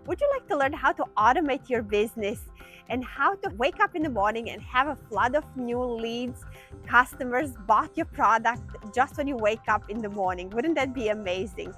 Would you like to learn how to automate your business and how to wake up in the morning and have a flood of new leads, customers bought your product just when you wake up in the morning? Wouldn't that be amazing?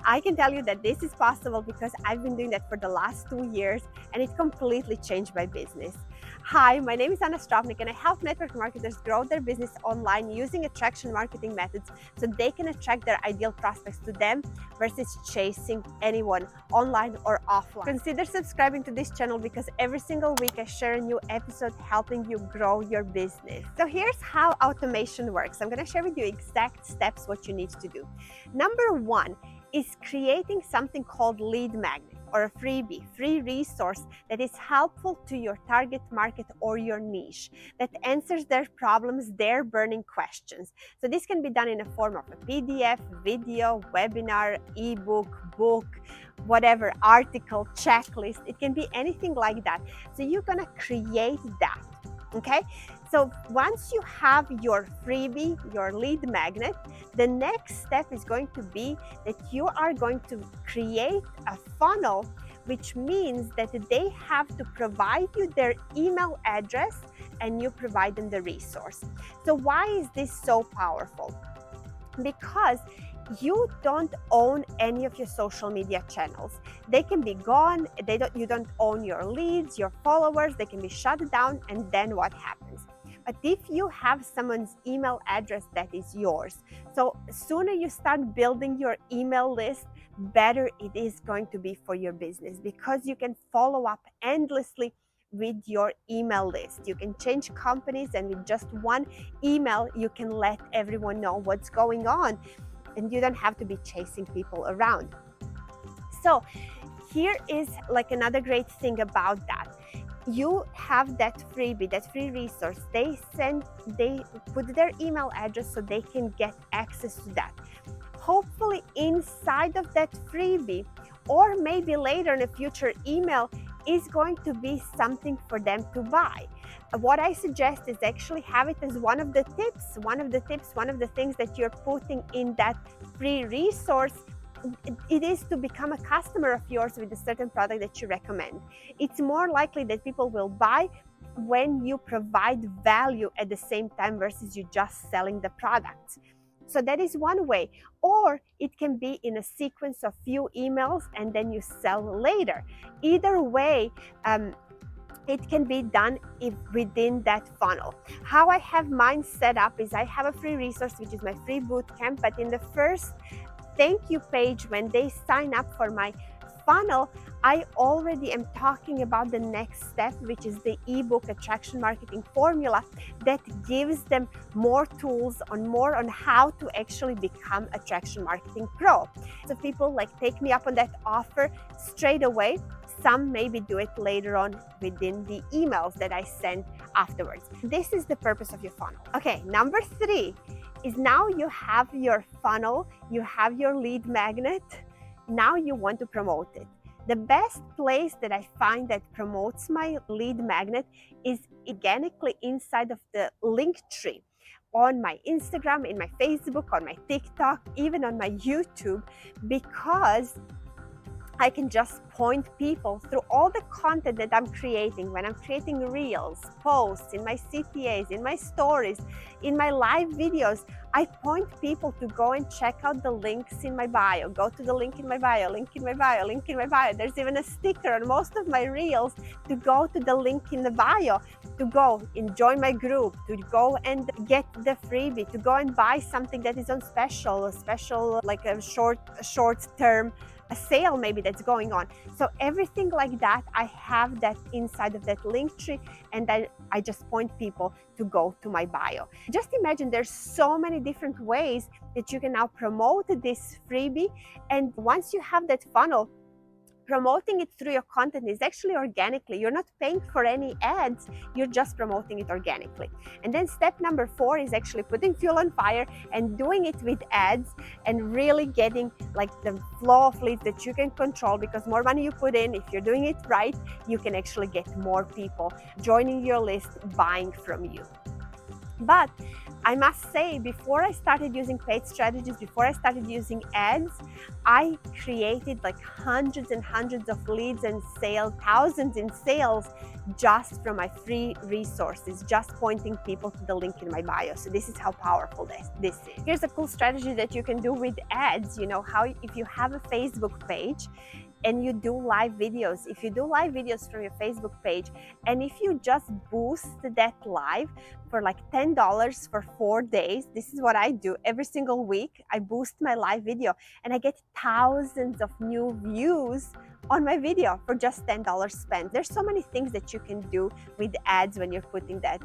I can tell you that this is possible because I've been doing that for the last 2 years and it completely changed my business. Hi, my name is Anna Stropnik and I help network marketers grow their business online using attraction marketing methods so they can attract their ideal prospects to them versus chasing anyone online or offline. Consider subscribing to this channel because every single week I share a new episode helping you grow your business. So here's how automation works. I'm going to share with you exact steps what you need to do. Number one is creating something called lead magnet, or a freebie, free resource that is helpful to your target market or your niche, that answers their problems, their burning questions. So this can be done in a form of a PDF, video, webinar, ebook, book, whatever, article, checklist. It can be anything like that. So you're gonna create that, okay? So once you have your freebie, your lead magnet, the next step is going to be that you are going to create a funnel, which means that they have to provide you their email address and you provide them the resource. So why is this so powerful? Because you don't own any of your social media channels. They can be gone. You don't own your leads, your followers. They can be shut down, and then what happens? But if you have someone's email address, that is yours. So sooner you start building your email list, better it is going to be for your business, because you can follow up endlessly with your email list. You can change companies, and with just one email, you can let everyone know what's going on, and you don't have to be chasing people around. So here is like another great thing about that. You have that freebie, that free resource. They put their email address so they can get access to that. Hopefully inside of that freebie, or maybe later in a future email, is going to be something for them to buy. What I suggest is actually have it as one of the things that you're putting in that free resource. It is to become a customer of yours with a certain product that you recommend. It's more likely that people will buy when you provide value at the same time versus you just selling the product. So that is one way. Or it can be in a sequence of few emails and then you sell later. Either way, it can be done within that funnel. How I have mine set up is I have a free resource, which is my free bootcamp, but in the first thank you page, when they sign up for my funnel, I already am talking about the next step, which is the ebook attraction marketing formula that gives them more tools on how to actually become attraction marketing pro. So people like take me up on that offer straight away. Some maybe do it later on within the emails that I send afterwards. This is the purpose of your funnel. Okay, number 3 is now you have your funnel, you have your lead magnet, now you want to promote it. The best place that I find that promotes my lead magnet is organically inside of the link tree on my Instagram, in my Facebook, on my TikTok, even on my YouTube, because I can just point people through all the content that I'm creating. When I'm creating reels, posts, in my CTAs, in my stories, in my live videos, I point people to go and check out the links in my bio. Go to the link in my bio, link in my bio, link in my bio. There's even a sticker on most of my reels to go to the link in the bio, to go and join my group, to go and get the freebie, to go and buy something that is on special, like a short term, a sale maybe that's going on. So everything like that, I have that inside of that link tree, and then I just point people to go to my bio. Just imagine there's so many different ways that you can now promote this freebie, and once you have that funnel, promoting it through your content is actually organically. You're not paying for any ads, you're just promoting it organically. And then step number 4 is actually putting fuel on fire and doing it with ads and really getting like the flow of leads that you can control, because more money you put in, if you're doing it right, you can actually get more people joining your list, buying from you. But I must say, before I started using paid strategies, before I started using ads, I created like hundreds and hundreds of leads and sales, thousands in sales, just from my free resources, just pointing people to the link in my bio. So this is how powerful this is. Here's a cool strategy that you can do with ads. You know how if you have a Facebook page and you do live videos, if you do live videos from your Facebook page, and if you just boost that live for like $10 for 4 days, this is what I do every single week. I boost my live video and I get thousands of new views on my video for just $10 spent. There's so many things that you can do with ads when you're putting that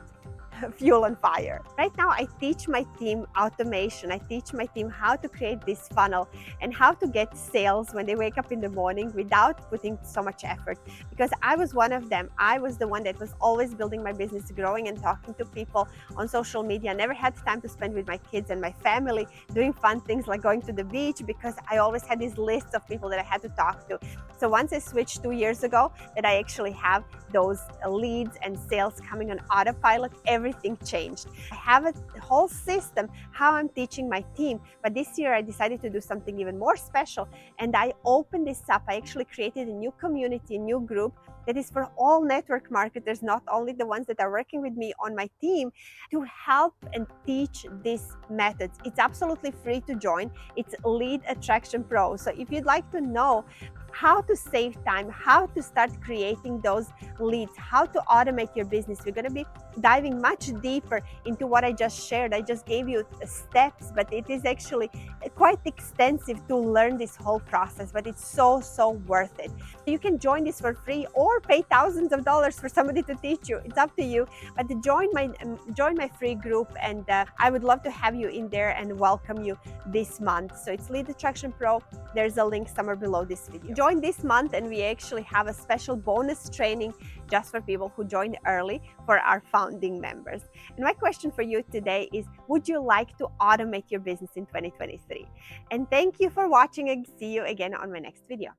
fuel on fire. Right now, I teach my team automation. I teach my team how to create this funnel and how to get sales when they wake up in the morning without putting so much effort. Because I was one of them. I was the one that was always building my business, growing and talking to people on social media. I never had time to spend with my kids and my family doing fun things like going to the beach, because I always had these lists of people that I had to talk to. So once I switched 2 years ago, that I actually have those leads and sales coming on autopilot, everything changed. I have a whole system how I'm teaching my team, but this year I decided to do something even more special, and I opened this up. I actually created a new community, a new group that is for all network marketers, not only the ones that are working with me on my team, to help and teach these methods. It's absolutely free to join. It's Lead Attraction Pro. So if you'd like to know how to save time, how to start creating those leads, how to automate your business, we're going to be diving much deeper into what I just shared. I just gave you steps, but it is actually quite extensive to learn this whole process, but it's so worth it. You can join this for free or pay thousands of dollars for somebody to teach you. It's up to you, but join my free group, and I would love to have you in there and welcome you this month. So it's Lead Attraction Pro. There's a link somewhere below this video. Join this month, and we actually have a special bonus training just for people who joined early for our founding members. And my question for you today is, would you like to automate your business in 2023? And thank you for watching, and see you again on my next video.